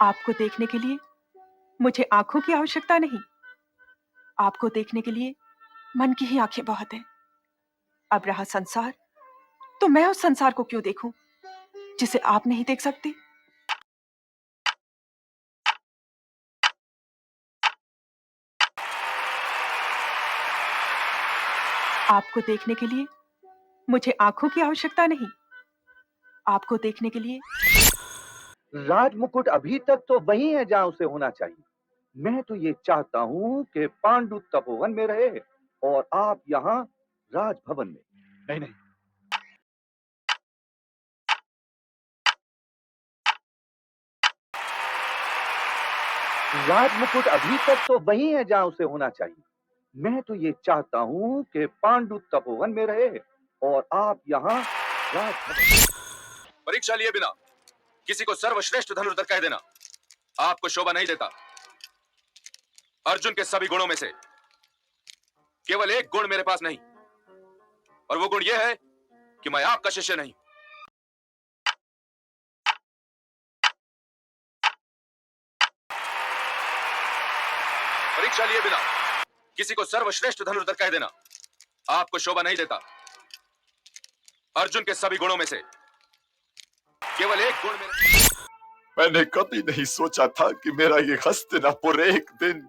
आपको देखने के लिए मुझे आंखों की आवश्यकता नहीं। आपको देखने के लिए मन की ही आंखें बहुत हैं। अब रहा संसार, तो मैं उस संसार को क्यों देखूं जिसे आप नहीं देख सकते। आपको देखने के लिए मुझे आंखों की आवश्यकता नहीं। आपको देखने के लिए राजमुकुट अभी तक तो वही है जहां उसे होना चाहिए। मैं तो ये चाहता हूँ कि पांडु तपोवन में रहे और आप यहाँ राजभवन में। नहीं नहीं, राजमुकुट अभी तक तो वही है जहां उसे होना चाहिए। मैं तो ये चाहता हूँ कि पांडु तपोवन में रहे और आप यहाँ राजभवन। परीक्षा लिए बिना किसी को सर्वश्रेष्ठ धनुर्धर कह देना आपको शोभा नहीं देता। अर्जुन के सभी गुणों में से केवल एक गुण मेरे पास नहीं, और वो गुण यह है कि मैं आपका शिष्य नहीं। परीक्षा लिए बिना किसी को सर्वश्रेष्ठ धनुर्धर कह देना आपको शोभा नहीं देता। अर्जुन के सभी गुणों में से केवल एक गुण मैंने कभी नहीं सोचा था कि मेरा ये हस्तिनापुर एक दिन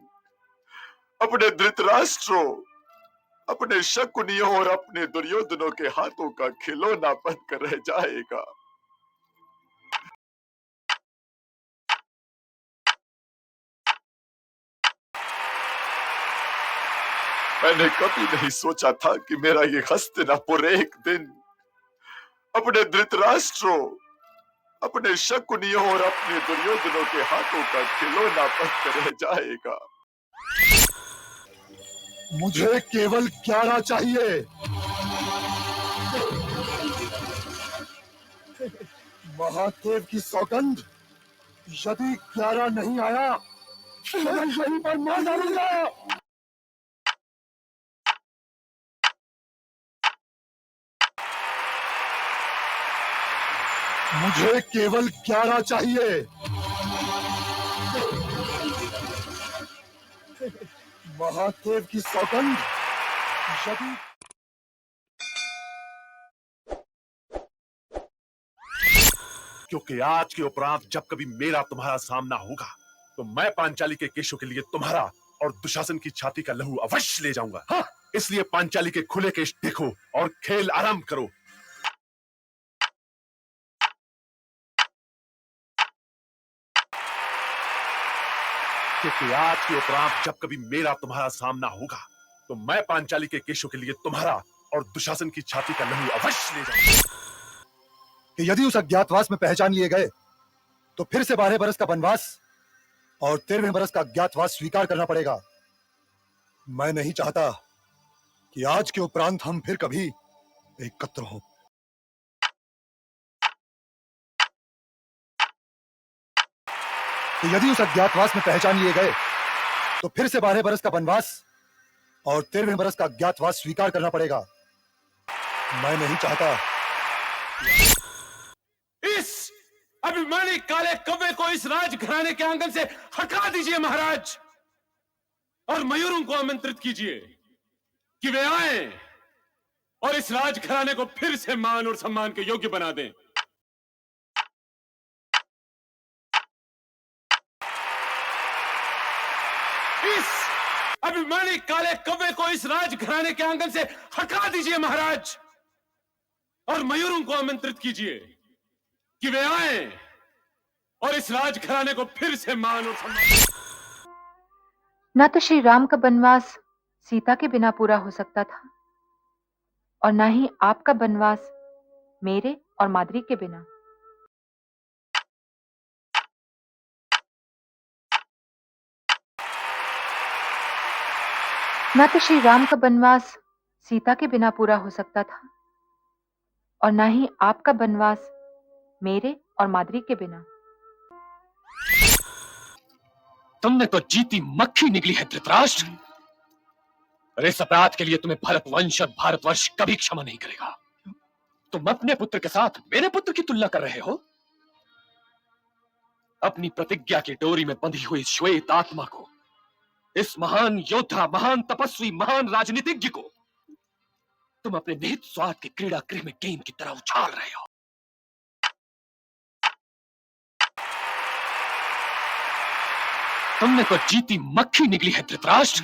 अपने धृतराष्ट्रों, अपने शकुनियों और अपने दुर्योधनों के हाथों का खिलौना बनकर रह जाएगा। मैंने कभी नहीं सोचा था कि मेरा ये हस्तिनापुर एक दिन अपने धृतराष्ट्रों, अपने शकुनियों और अपने दुर्योधनों के हाथों का खिलौना बनकर रह जाएगा। मुझे केवल 11 चाहिए। महादेव की सौगंध, यदि 11 नहीं आया तो मैं यहीं पर मार डालूंगा। मुझे केवल 11 चाहिए। महादेव की सौगंध, यदि क्योंकि आज के उपरांत जब कभी मेरा तुम्हारा सामना होगा तो मैं पांचाली के केशों के लिए तुम्हारा और दुशासन की छाती का लहू अवश्य ले जाऊंगा। हाँ, इसलिए पांचाली के खुले केश देखो और खेल आरंभ करो। क्योंकि आज के उपरांत जब कभी मेरा तुम्हारा सामना होगा तो मैं पांचाली के केशों के लिए तुम्हारा और दुशासन की छाती का लहू अवश्य ले जाऊंगा। कि यदि उस अज्ञातवास में पहचान लिए गए तो फिर से 12 बरस का वनवास और 13वें बरस का अज्ञातवास स्वीकार करना पड़ेगा। मैं नहीं चाहता कि आज के उपरांत हम फिर कभी एकत्र हों। कि यदि उस अज्ञातवास में पहचान लिए गए तो फिर से 12 बरस का वनवास और 13वें बरस का अज्ञातवास स्वीकार करना पड़ेगा। मैं नहीं चाहता। इस अभिमानी काले कौवे को इस राजघराने के आंगन से हटा दीजिए महाराज, और मयूरों को आमंत्रित कीजिए कि वे आएं और इस राजघराने को फिर से मान और सम्मान के योग्य बना दें। इस अभिमानी काले कौवे को इस राजघराने के आंगन से हटा दीजिए महाराज, और मयूरों को आमंत्रित कीजिए कि वे आएं और इस राजघराने को फिर से मान और सम्मान। न तो श्री राम का वनवास सीता के बिना पूरा हो सकता था और न ही आपका वनवास मेरे और माद्री के बिना। न तो श्री राम का वनवास सीता के बिना पूरा हो सकता था और न ही आपका वनवास मेरे और माद्री के बिना। तुमने तो जीती मक्खी निकली है धृतराष्ट्र, और इस अपराध के लिए तुम्हें भारतवंश और भारतवर्ष कभी क्षमा नहीं करेगा। तुम अपने पुत्र के साथ मेरे पुत्र की तुलना कर रहे हो। अपनी प्रतिज्ञा की डोरी में बंधी हुई श्वेत आत्मा को, इस महान योद्धा, महान तपस्वी, महान राजनीतिज्ञ को तुम अपने निहित स्वार्थ के क्रीड़ा गृह में गेंद की तरह उछाल रहे हो। तुमने तो जीती मक्खी निकली है धृतराष्ट्र,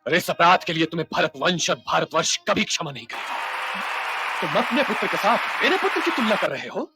और इस अपराध के लिए तुम्हें भरतवंश और भारतवर्ष कभी क्षमा नहीं करेगा। तुम अपने पुत्र के साथ मेरे पुत्र की तुलना कर रहे हो।